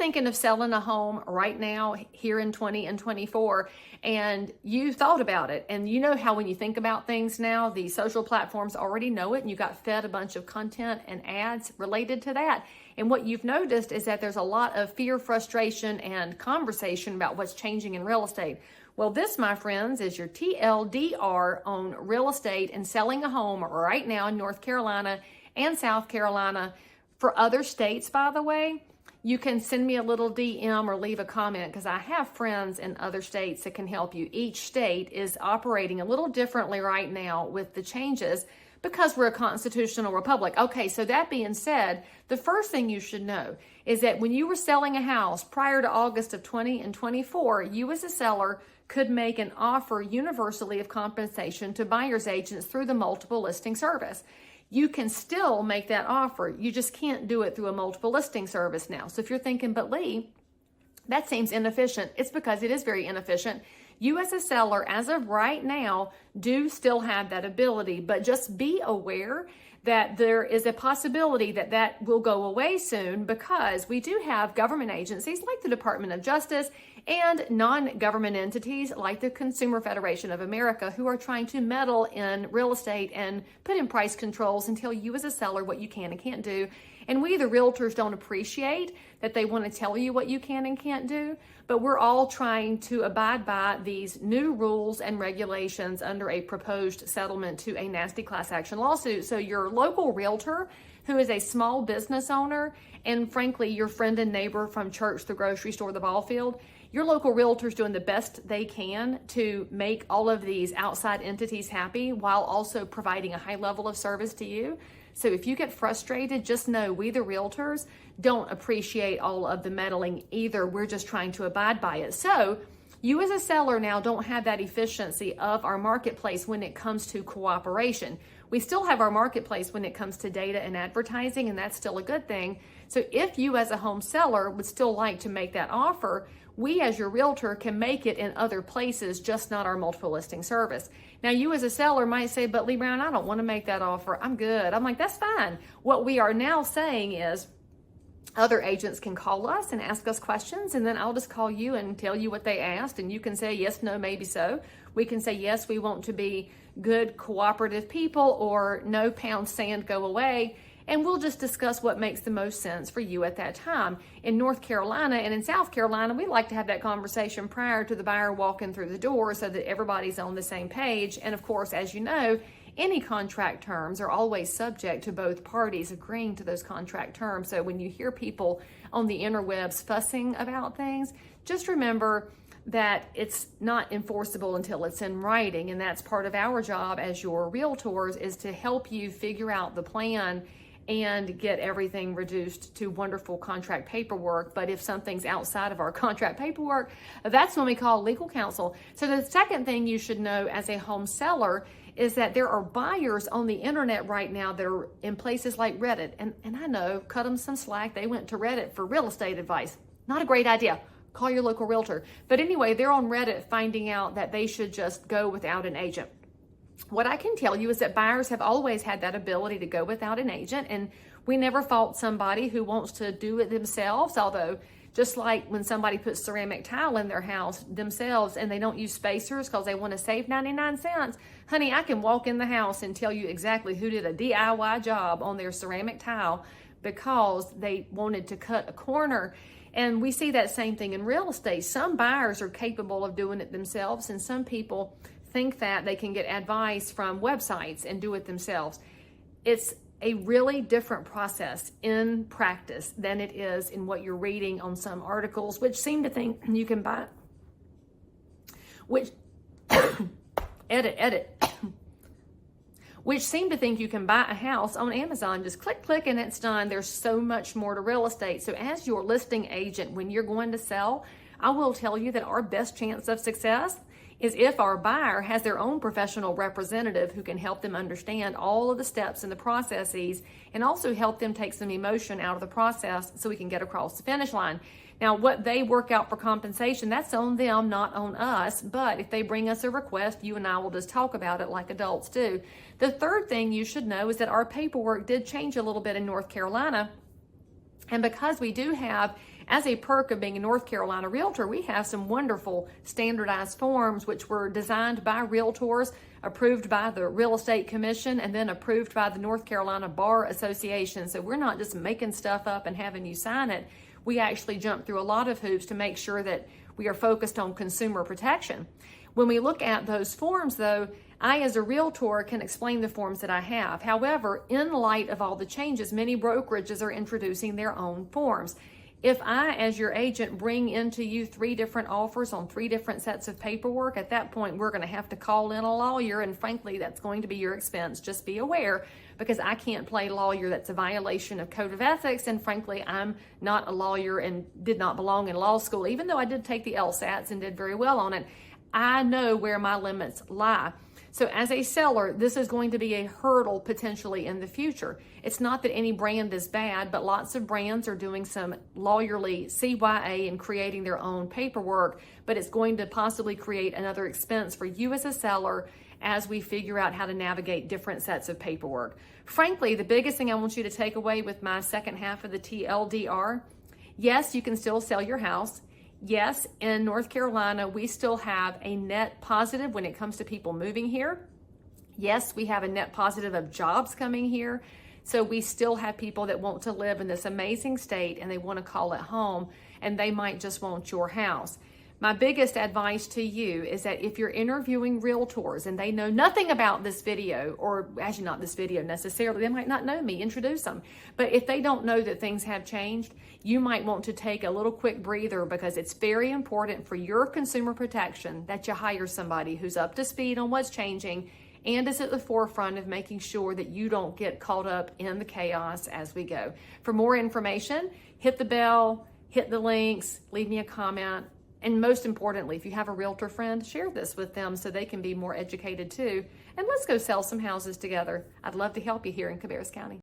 thinking of selling a home right now here in 20 and 24, and you thought about it, and you know how when you think about things now, the social platforms already know it, and you got fed a bunch of content and ads related to that. And what you've noticed is that there's a lot of fear, frustration, and conversation about what's changing in real estate. Well, this, my friends, is your TLDR on real estate and selling a home right now in North Carolina and South Carolina. For other states, by the way, you can send me a little DM or leave a comment, because I have friends in other states that can help you. Each state is operating a little differently right now with the changes, because we're a constitutional republic. Okay, so that being said, the first thing you should know is that when you were selling a house prior to August of 20 and 24, you as a seller could make an offer universally of compensation to buyer's agents through the multiple listing service. You can still make that offer. You just can't do it through a multiple listing service now. So if you're thinking, but Lee, that seems inefficient, it's because it is very inefficient. You as a seller, as of right now, do still have that ability, but just be aware that there is a possibility that that will go away soon, because we do have government agencies like the Department of Justice and non-government entities like the Consumer Federation of America who are trying to meddle in real estate and put in price controls and tell you as a seller what you can and can't do. And we, the realtors, don't appreciate that they want to tell you what you can and can't do, but we're all trying to abide by these new rules and regulations under a proposed settlement to a nasty class action lawsuit. So your local realtor, who is a small business owner, and frankly, your friend and neighbor from church, the grocery store, the ball field, your local realtor is doing the best they can to make all of these outside entities happy while also providing a high level of service to you. So if you get frustrated, just know we, the realtors, don't appreciate all of the meddling either. We're just trying to abide by it. So you as a seller now don't have that efficiency of our marketplace when it comes to cooperation. We still have our marketplace when it comes to data and advertising, and that's still a good thing. So if you as a home seller would still like to make that offer, we as your realtor can make it in other places, just not our multiple listing service. Now you as a seller might say, but Lee Brown, I don't want to make that offer. I'm good. I'm like, that's fine. What we are now saying is other agents can call us and ask us questions, and then I'll just call you and tell you what they asked, and you can say yes, no, maybe so. We can say, yes, we want to be good, cooperative people, or no, pound sand, go away. And we'll just discuss what makes the most sense for you at that time. In North Carolina and in South Carolina, we like to have that conversation prior to the buyer walking through the door so that everybody's on the same page. And of course, as you know, any contract terms are always subject to both parties agreeing to those contract terms. So when you hear people on the interwebs fussing about things, just remember that it's not enforceable until it's in writing. And that's part of our job as your realtors, is to help you figure out the plan and get everything reduced to wonderful contract paperwork. But if something's outside of our contract paperwork, that's when we call legal counsel. So the second thing you should know as a home seller is that there are buyers on the internet right now that are in places like Reddit. And I know, cut them some slack. They went to Reddit for real estate advice. Not a great idea. Call your local realtor. But anyway, they're on Reddit finding out that they should just go without an agent. What I can tell you is that buyers have always had that ability to go without an agent, and we never fault somebody who wants to do it themselves, although just like when somebody puts ceramic tile in their house themselves and they don't use spacers because they want to save 99 cents, honey, I can walk in the house and tell you exactly who did a DIY job on their ceramic tile because they wanted to cut a corner. And we see that same thing in real estate. Some buyers are capable of doing it themselves, and some people think that they can get advice from websites and do it themselves. It's a really different process in practice than it is in what you're reading on some articles, which seem to think you can buy, which which seem to think you can buy a house on Amazon, just click, and it's done. There's so much more to real estate. So as your listing agent, when you're going to sell, I will tell you that our best chance of success is if our buyer has their own professional representative who can help them understand all of the steps and the processes, and also help them take some emotion out of the process so we can get across the finish line. Now, what they work out for compensation, that's on them, not on us. But if they bring us a request, you and I will just talk about it like adults do. The third thing you should know is that our paperwork did change a little bit in North Carolina. And because we do have As a perk of being a North Carolina realtor, we have some wonderful standardized forms which were designed by realtors, approved by the Real Estate Commission, and then approved by the North Carolina Bar Association. So we're not just making stuff up and having you sign it. We actually jump through a lot of hoops to make sure that we are focused on consumer protection. When we look at those forms, though, I, as a realtor, can explain the forms that I have. However, in light of all the changes, many brokerages are introducing their own forms. If I, as your agent, bring into you 3 different offers on 3 different sets of paperwork, at that point, we're going to have to call in a lawyer, and frankly, that's going to be your expense. Just be aware, because I can't play lawyer. That's a violation of code of ethics, and frankly, I'm not a lawyer and did not belong in law school, even though I did take the LSATs and did very well on it. I know where my limits lie. So as a seller, this is going to be a hurdle potentially in the future. It's not that any brand is bad, but lots of brands are doing some lawyerly CYA and creating their own paperwork, but it's going to possibly create another expense for you as a seller as we figure out how to navigate different sets of paperwork. Frankly, the biggest thing I want you to take away with my second half of the TLDR, yes, you can still sell your house. Yes, in North Carolina, we still have a net positive when it comes to people moving here. Yes, we have a net positive of jobs coming here. So we still have people that want to live in this amazing state and they want to call it home, and they might just want your house. My biggest advice to you is that if you're interviewing realtors and they know nothing about this video, or actually not this video necessarily, they might not know me, introduce them. But if they don't know that things have changed, you might want to take a little quick breather, because it's very important for your consumer protection that you hire somebody who's up to speed on what's changing and is at the forefront of making sure that you don't get caught up in the chaos as we go. For more information, hit the bell, hit the links, leave me a comment. And most importantly, if you have a realtor friend, share this with them so they can be more educated too. And let's go sell some houses together. I'd love to help you here in Cabarrus County.